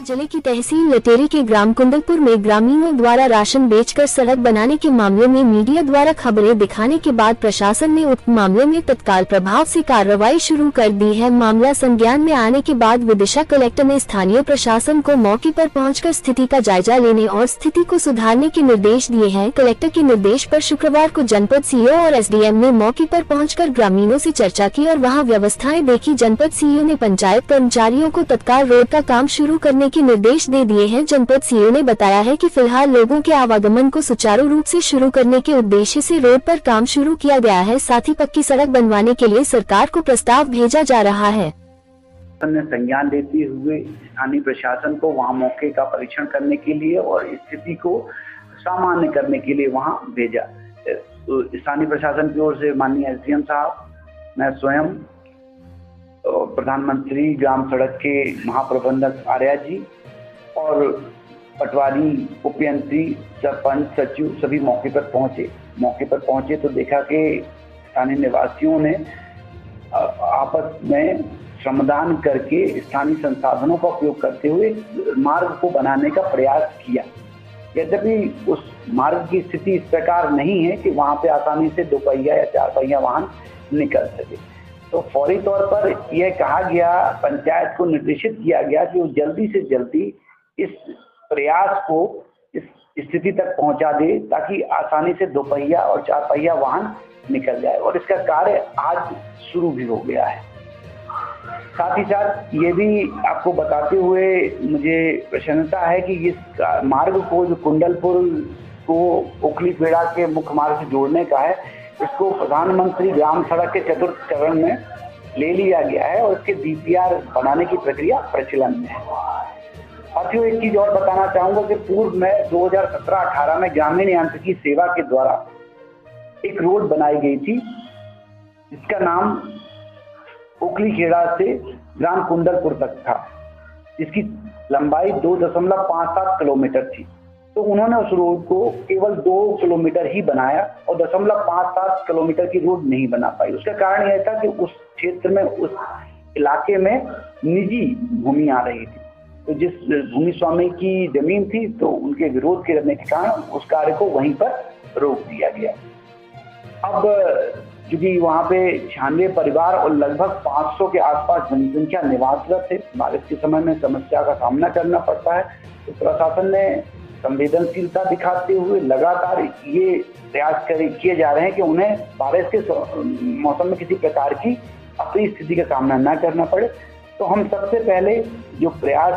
जिले की तहसील लटेरी के ग्राम कुंडलपुर में ग्रामीणों द्वारा राशन बेचकर सड़क बनाने के मामले में मीडिया द्वारा खबरें दिखाने के बाद प्रशासन ने उक्त मामले में तत्काल प्रभाव से कार्रवाई शुरू कर दी है। मामला संज्ञान में आने के बाद विदिशा कलेक्टर ने स्थानीय प्रशासन को मौके पर पहुंचकर स्थिति का जायजा लेने और स्थिति को सुधारने के निर्देश दिए हैं। कलेक्टर के निर्देश पर शुक्रवार को जनपद सीईओ और एसडीएम ने मौके पर पहुंचकर ग्रामीणों से चर्चा की और वहां व्यवस्थाएं देखी। जनपद सीईओ ने पंचायत कर्मचारियों को तत्काल रोड का काम शुरू करने के निर्देश दे दिए हैं। जनपद सीईओ ने बताया है कि फिलहाल लोगों के आवागमन को सुचारू रूप से शुरू करने के उद्देश्य से रोड पर काम शुरू किया गया है। साथ ही पक्की सड़क बनवाने के लिए सरकार को प्रस्ताव भेजा जा रहा है। संज्ञान लेते हुए स्थानीय प्रशासन को वहां मौके का परीक्षण करने के लिए और स्थिति को सामान्य करने के लिए वहां भेजा। तो स्थानीय प्रशासन की ओर से माननीय एसडीएम साहब, मैं स्वयं, प्रधानमंत्री ग्राम सड़क के महाप्रबंधक आर्या जी और पटवारी, उपयंत्री, सरपंच, सचिव सभी मौके पर पहुंचे तो देखा कि स्थानीय निवासियों ने आपस में श्रमदान करके स्थानीय संसाधनों का उपयोग करते हुए मार्ग को बनाने का प्रयास किया। यद्यपि उस मार्ग की स्थिति इस प्रकार नहीं है कि वहां पे आसानी से 2 पहिया या 4 पहिया वाहन निकल सके, तो फौरी तौर पर यह कहा गया, पंचायत को निर्देशित किया गया कि वो जल्दी से जल्दी इस प्रयास को इस स्थिति तक पहुंचा दे ताकि आसानी से 2 पहिया और 4 पहिया वाहन निकल जाए, और इसका कार्य आज शुरू भी हो गया है। साथ ही साथ ये भी आपको बताते हुए मुझे प्रसन्नता है कि इस मार्ग को, जो कुंडलपुर को ओखलीखेड़ा के मुख्य मार्ग से जोड़ने का है, इसको प्रधानमंत्री ग्राम सड़क के 4th चरण में ले लिया गया है और इसके डीपीआर बनाने की प्रक्रिया प्रचलन में है। साथियों, एक चीज और बताना चाहूंगा कि पूर्व में 2017-18 में ग्रामीण यांत्रिकी सेवा के द्वारा एक रोड बनाई गई थी, जिसका नाम ओखलीखेड़ा से ग्राम कुंडलपुर तक था, जिसकी लंबाई 2.57 किलोमीटर थी। तो उन्होंने उस रोड को केवल 2 किलोमीटर ही बनाया और 0.57 किलोमीटर की रोड नहीं बना पाई। उसका कारण यह था कि उस क्षेत्र में, उस इलाके में निजी भूमि आ रही थी, तो जिस भूमि स्वामी की जमीन थी, तो उनके विरोध के करने के कारण उस कार्य को वहीं पर रोक दिया गया। अब क्योंकि वहाँ पे 96 परिवार और लगभग 500 के आसपास जनसंख्या निवासरत है, बारिश के समय में समस्या का सामना करना पड़ता है, तो प्रशासन ने संवेदनशीलता दिखाते हुए लगातार ये प्रयास किए जा रहे हैं कि उन्हें बारिश के मौसम में किसी प्रकार की अपनी स्थिति का सामना न करना पड़े। तो हम सबसे पहले जो प्रयास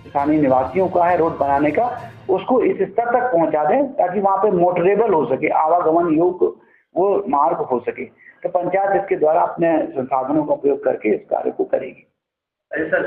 स्थानीय निवासियों का है रोड बनाने का, उसको इस स्तर तक पहुंचा दें ताकि वहां पे मोटरेबल हो सके, आवागमन योग्य वो मार्ग हो सके। तो पंचायत इसके द्वारा अपने संसाधनों का उपयोग करके इस कार्य को करेगी। सर